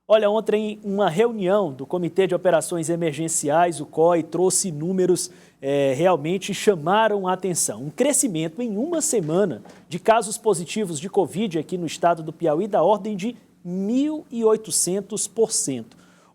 Olha, ontem uma reunião do Comitê de Operações Emergenciais, o COI, trouxe números realmente chamaram a atenção. Um crescimento em uma semana de casos positivos de Covid aqui no estado do Piauí da ordem de 1.800%.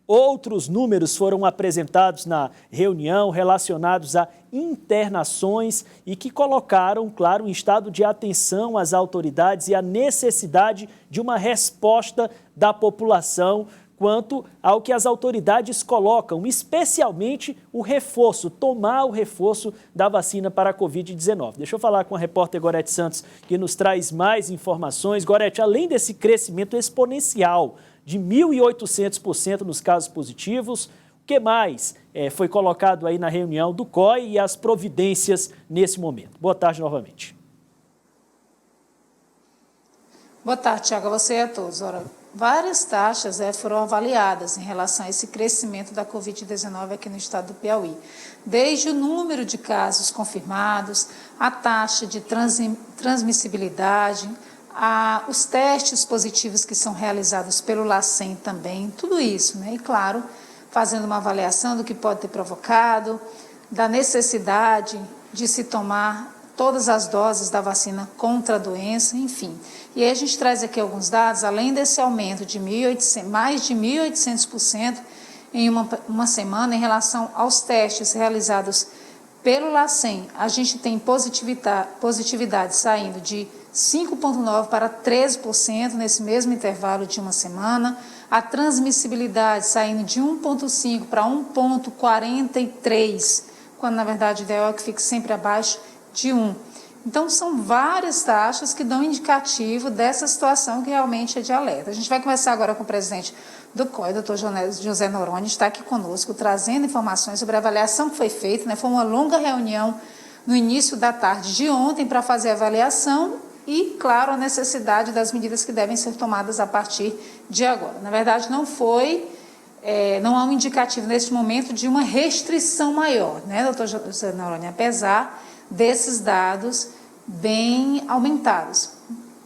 Outros números foram apresentados na reunião relacionados a internações e que colocaram, claro, em estado de atenção as autoridades e a necessidade de uma resposta da população quanto ao que as autoridades colocam, especialmente o reforço, tomar o reforço da vacina para a Covid-19. Deixa eu falar com a repórter Gorete Santos, que nos traz mais informações. Gorete, além desse crescimento exponencial de 1.800% nos casos positivos, o que mais foi colocado aí na reunião do COI e as providências nesse momento? Boa tarde novamente. Boa tarde, Tiago, a você e a todos. Ora, várias taxas foram avaliadas em relação a esse crescimento da Covid-19 aqui no estado do Piauí. Desde o número de casos confirmados, a taxa de transmissibilidade, os testes positivos que são realizados pelo LACEN também, tudo isso, né? E claro, fazendo uma avaliação do que pode ter provocado, da necessidade de se tomar todas as doses da vacina contra a doença, enfim. E aí a gente traz aqui alguns dados, além desse aumento de mais de 1.800% em uma semana em relação aos testes realizados pelo LACEN, a gente tem positividade saindo de 5,9% para 13% nesse mesmo intervalo de uma semana, a transmissibilidade saindo de 1,5% para 1,43%, quando na verdade o ideal é que fique sempre abaixo de 1. Então, são várias taxas que dão indicativo dessa situação que realmente é de alerta. A gente vai conversar agora com o presidente do COI, doutor José Noronha, está aqui conosco, trazendo informações sobre a avaliação que foi feita, né? Foi uma longa reunião no início da tarde de ontem para fazer a avaliação e, claro, a necessidade das medidas que devem ser tomadas a partir de agora. Na verdade, não há um indicativo neste momento de uma restrição maior, né, doutor José Noronha, apesar desses dados bem aumentados.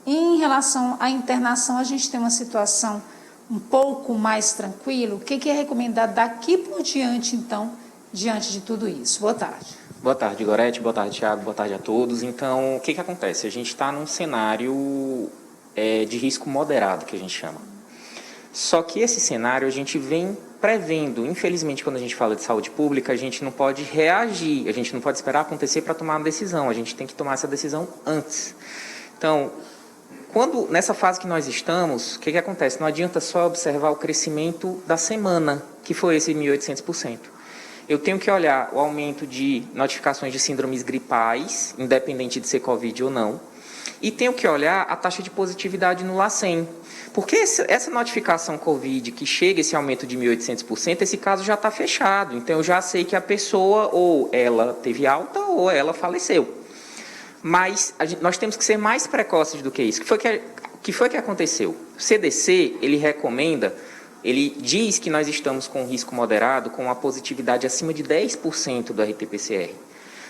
Em relação à internação, a gente tem uma situação um pouco mais tranquila. O que é recomendado daqui por diante, então, diante de tudo isso? Boa tarde. Boa tarde, Gorete. Boa tarde, Thiago. Boa tarde a todos. Então, o que acontece? A gente está num cenário de risco moderado, que a gente chama. Só que esse cenário a gente vem prevendo. Infelizmente, quando a gente fala de saúde pública, a gente não pode reagir, a gente não pode esperar acontecer para tomar uma decisão, a gente tem que tomar essa decisão antes. Então, nessa fase que nós estamos, o que acontece? Não adianta só observar o crescimento da semana, que foi esse 1.800%. Eu tenho que olhar o aumento de notificações de síndromes gripais, independente de ser Covid ou não, e tenho que olhar a taxa de positividade no LACEN. Porque essa notificação Covid que chega esse aumento de 1.800%, esse caso já está fechado. Então, eu já sei que a pessoa ou ela teve alta ou ela faleceu. Mas nós temos que ser mais precoces do que isso. O que foi que aconteceu? O CDC, ele diz que nós estamos com um risco moderado, com uma positividade acima de 10% do RT-PCR.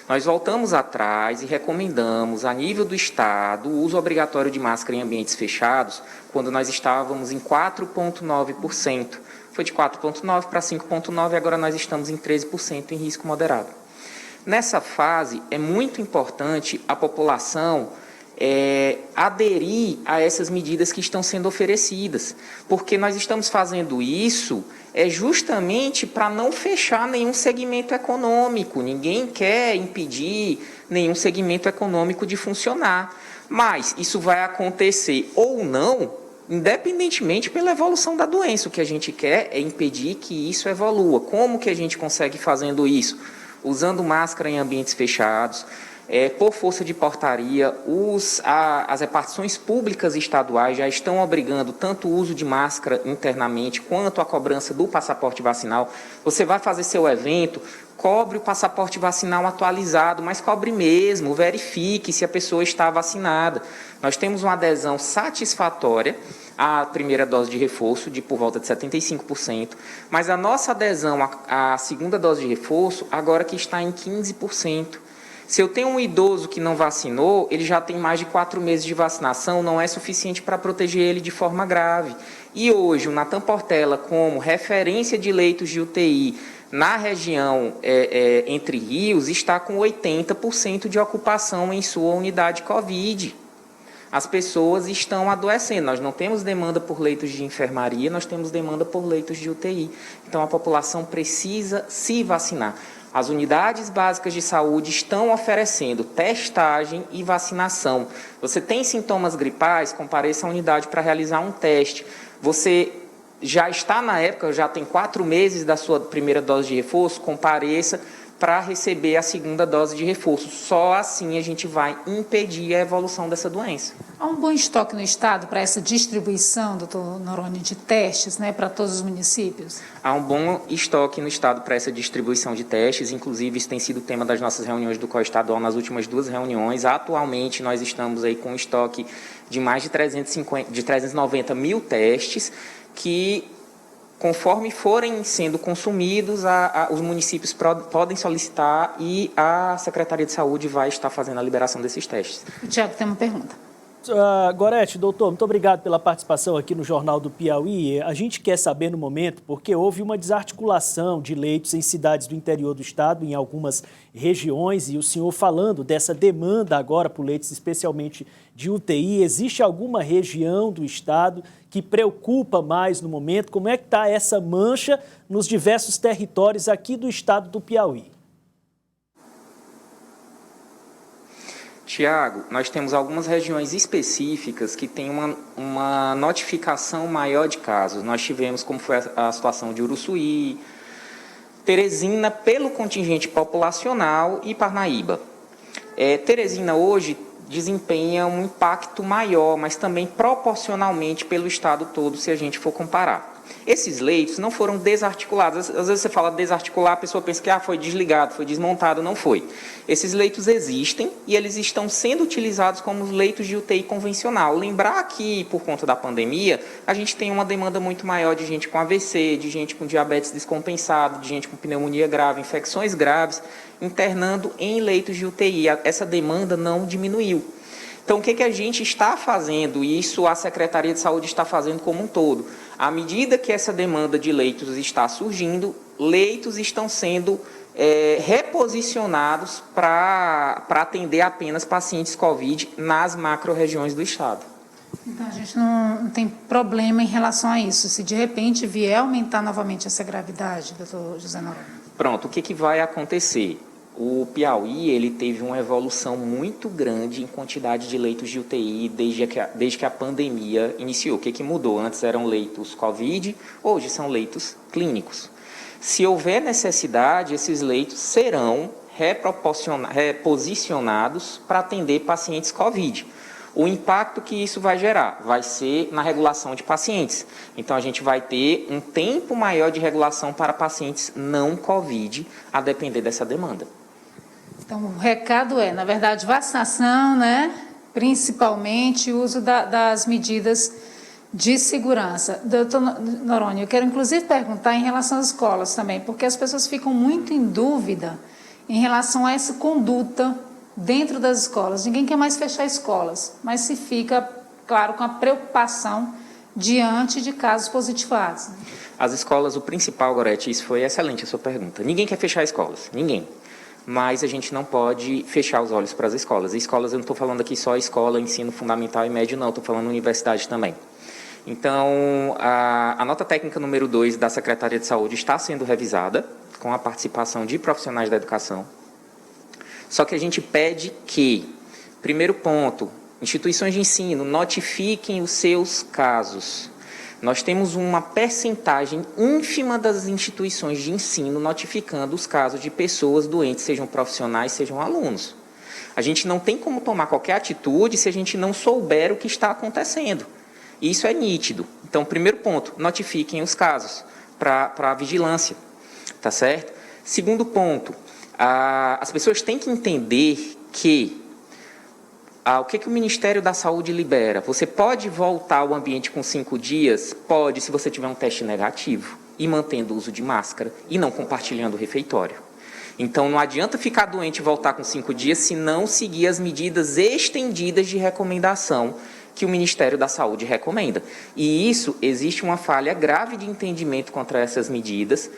Nós voltamos atrás e recomendamos, a nível do Estado, o uso obrigatório de máscara em ambientes fechados, quando nós estávamos em 4,9%. Foi de 4,9% para 5,9% e agora nós estamos em 13% em risco moderado. Nessa fase, é muito importante a população aderir a essas medidas que estão sendo oferecidas, porque nós estamos fazendo isso justamente para não fechar nenhum segmento econômico. Ninguém quer impedir nenhum segmento econômico de funcionar, mas isso vai acontecer ou não, independentemente pela evolução da doença. O que a gente quer é impedir que isso evolua. Como que a gente consegue fazendo isso? Usando máscara em ambientes fechados, por força de portaria, as repartições públicas estaduais já estão obrigando tanto o uso de máscara internamente, quanto a cobrança do passaporte vacinal. Você vai fazer seu evento, cobre o passaporte vacinal atualizado, mas cobre mesmo, verifique se a pessoa está vacinada. Nós temos uma adesão satisfatória à primeira dose de reforço, de por volta de 75%, mas a nossa adesão à segunda dose de reforço, agora que está em 15%. Se eu tenho um idoso que não vacinou, ele já tem mais de 4 meses de vacinação, não é suficiente para proteger ele de forma grave. E hoje, o Natan Portela, como referência de leitos de UTI na região Entre Rios, está com 80% de ocupação em sua unidade Covid. As pessoas estão adoecendo. Nós não temos demanda por leitos de enfermaria, nós temos demanda por leitos de UTI. Então, a população precisa se vacinar. As unidades básicas de saúde estão oferecendo testagem e vacinação. Você tem sintomas gripais, compareça à unidade para realizar um teste. Você já está na época, já tem 4 meses da sua primeira dose de reforço, compareça para receber a segunda dose de reforço. Só assim a gente vai impedir a evolução dessa doença. Há um bom estoque no Estado para essa distribuição, doutor Noronha, de testes, né, para todos os municípios? Há um bom estoque no Estado para essa distribuição de testes, inclusive isso tem sido tema das nossas reuniões do COE estadual nas últimas 2 reuniões. Atualmente nós estamos aí com um estoque de mais de 390 mil testes que, conforme forem sendo consumidos, os municípios podem solicitar e a Secretaria de Saúde vai estar fazendo a liberação desses testes. O Tiago tem uma pergunta. Gorete, doutor, muito obrigado pela participação aqui no Jornal do Piauí. A gente quer saber no momento, porque houve uma desarticulação de leitos em cidades do interior do estado, em algumas regiões, e o senhor falando dessa demanda agora por leitos, especialmente de UTI, existe alguma região do estado que preocupa mais no momento? Como é que está essa mancha nos diversos territórios aqui do estado do Piauí? Tiago, nós temos algumas regiões específicas que têm uma notificação maior de casos. Nós tivemos, como foi a situação de Uruçuí, Teresina, pelo contingente populacional, e Parnaíba. Teresina hoje desempenha um impacto maior, mas também proporcionalmente pelo estado todo, se a gente for comparar. Esses leitos não foram desarticulados. Às vezes você fala desarticular, a pessoa pensa que foi desligado, foi desmontado. Não foi. Esses leitos existem e eles estão sendo utilizados como leitos de UTI convencional. Lembrar que, por conta da pandemia, a gente tem uma demanda muito maior de gente com AVC, de gente com diabetes descompensado, de gente com pneumonia grave, infecções graves, internando em leitos de UTI. Essa demanda não diminuiu. Então, o que a gente está fazendo? Isso a Secretaria de Saúde está fazendo como um todo. À medida que essa demanda de leitos está surgindo, leitos estão sendo reposicionados para atender apenas pacientes Covid nas macro-regiões do estado. Então, a gente não tem problema em relação a isso. Se de repente vier aumentar novamente essa gravidade, doutor José Noronha? Pronto, o que vai acontecer? O Piauí ele teve uma evolução muito grande em quantidade de leitos de UTI desde que a pandemia iniciou. O que mudou? Antes eram leitos Covid, hoje são leitos clínicos. Se houver necessidade, esses leitos serão reposicionados para atender pacientes Covid. O impacto que isso vai gerar vai ser na regulação de pacientes. Então, a gente vai ter um tempo maior de regulação para pacientes não Covid, a depender dessa demanda. Então, o recado na verdade, vacinação, né? Principalmente o uso das medidas de segurança. Doutor Noronha, eu quero inclusive perguntar em relação às escolas também, porque as pessoas ficam muito em dúvida em relação a essa conduta dentro das escolas. Ninguém quer mais fechar escolas, mas se fica, claro, com a preocupação diante de casos positivados. Né? As escolas, o principal, Gorete, isso foi excelente a sua pergunta. Ninguém quer fechar escolas, ninguém. Mas a gente não pode fechar os olhos para as escolas. Escolas, eu não estou falando aqui só escola, ensino fundamental e médio, não, estou falando universidade também. Então, a nota técnica número 2 da Secretaria de Saúde está sendo revisada, com a participação de profissionais da educação. Só que a gente pede que, primeiro ponto, instituições de ensino notifiquem os seus casos. Nós temos uma percentagem ínfima das instituições de ensino notificando os casos de pessoas doentes, sejam profissionais, sejam alunos. A gente não tem como tomar qualquer atitude se a gente não souber o que está acontecendo. Isso é nítido. Então, primeiro ponto, notifiquem os casos para a vigilância, tá certo? Segundo ponto, as pessoas têm que entender que o que o Ministério da Saúde libera? Você pode voltar ao ambiente com 5 dias? Pode, se você tiver um teste negativo e mantendo o uso de máscara e não compartilhando o refeitório. Então, não adianta ficar doente e voltar com 5 dias se não seguir as medidas estendidas de recomendação que o Ministério da Saúde recomenda. E isso, existe uma falha grave de entendimento contra essas medidas,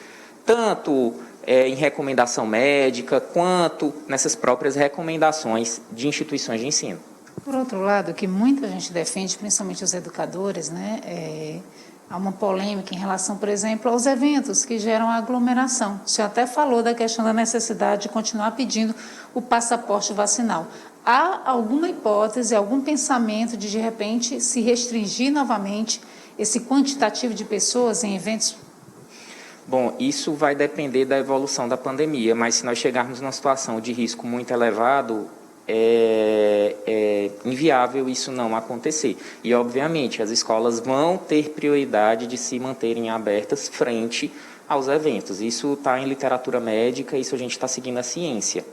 tanto em recomendação médica, quanto nessas próprias recomendações de instituições de ensino. Por outro lado, o que muita gente defende, principalmente os educadores, há uma polêmica em relação, por exemplo, aos eventos que geram aglomeração. O senhor até falou da questão da necessidade de continuar pedindo o passaporte vacinal. Há alguma hipótese, algum pensamento de repente, se restringir novamente esse quantitativo de pessoas em eventos? Bom, isso vai depender da evolução da pandemia, mas se nós chegarmos numa situação de risco muito elevado, é inviável isso não acontecer. E, obviamente, as escolas vão ter prioridade de se manterem abertas frente aos eventos. Isso está em literatura médica, isso a gente está seguindo a ciência.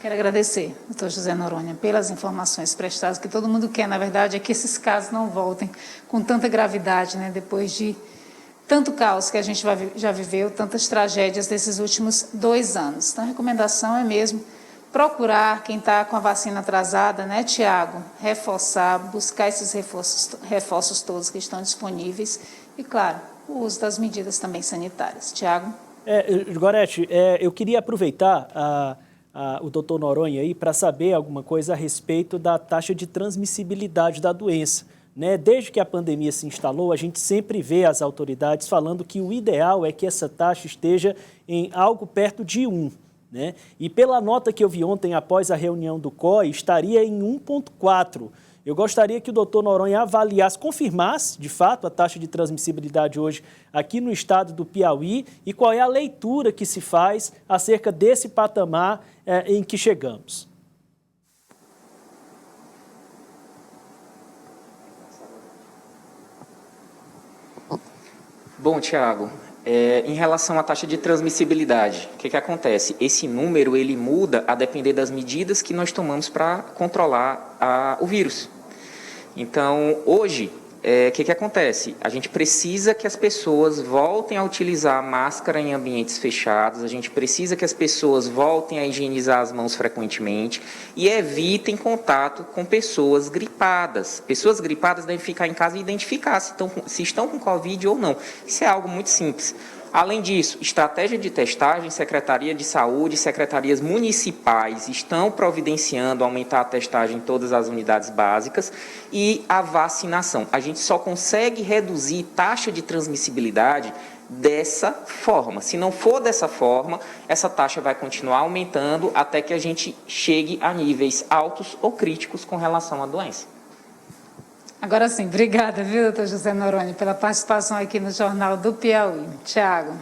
Quero agradecer, doutor José Noronha, pelas informações prestadas. O que todo mundo quer, na verdade, é que esses casos não voltem com tanta gravidade, depois de tanto caos que a gente já viveu, tantas tragédias desses últimos 2 anos. Então, a recomendação é mesmo procurar quem está com a vacina atrasada, Tiago? Reforçar, buscar esses reforços todos que estão disponíveis e, claro, o uso das medidas também sanitárias. Tiago? Gorete, eu queria aproveitar o doutor Noronha aí para saber alguma coisa a respeito da taxa de transmissibilidade da doença. Desde que a pandemia se instalou, a gente sempre vê as autoridades falando que o ideal é que essa taxa esteja em algo perto de 1. E pela nota que eu vi ontem após a reunião do COI, estaria em 1,4. Eu gostaria que o doutor Noronha avaliasse, confirmasse, de fato, a taxa de transmissibilidade hoje aqui no estado do Piauí e qual é a leitura que se faz acerca desse patamar em que chegamos. Bom, Tiago, em relação à taxa de transmissibilidade, o que acontece? Esse número ele muda a depender das medidas que nós tomamos para controlar o vírus. Então, hoje, o que acontece? A gente precisa que as pessoas voltem a utilizar máscara em ambientes fechados, a gente precisa que as pessoas voltem a higienizar as mãos frequentemente e evitem contato com pessoas gripadas. Pessoas gripadas devem ficar em casa e identificar se estão com Covid ou não. Isso é algo muito simples. Além disso, estratégia de testagem, Secretaria de Saúde, secretarias municipais estão providenciando aumentar a testagem em todas as unidades básicas e a vacinação. A gente só consegue reduzir taxa de transmissibilidade dessa forma. Se não for dessa forma, essa taxa vai continuar aumentando até que a gente chegue a níveis altos ou críticos com relação à doença. Agora sim, obrigada, viu, doutor José Noronha, pela participação aqui no Jornal do Piauí. Tiago.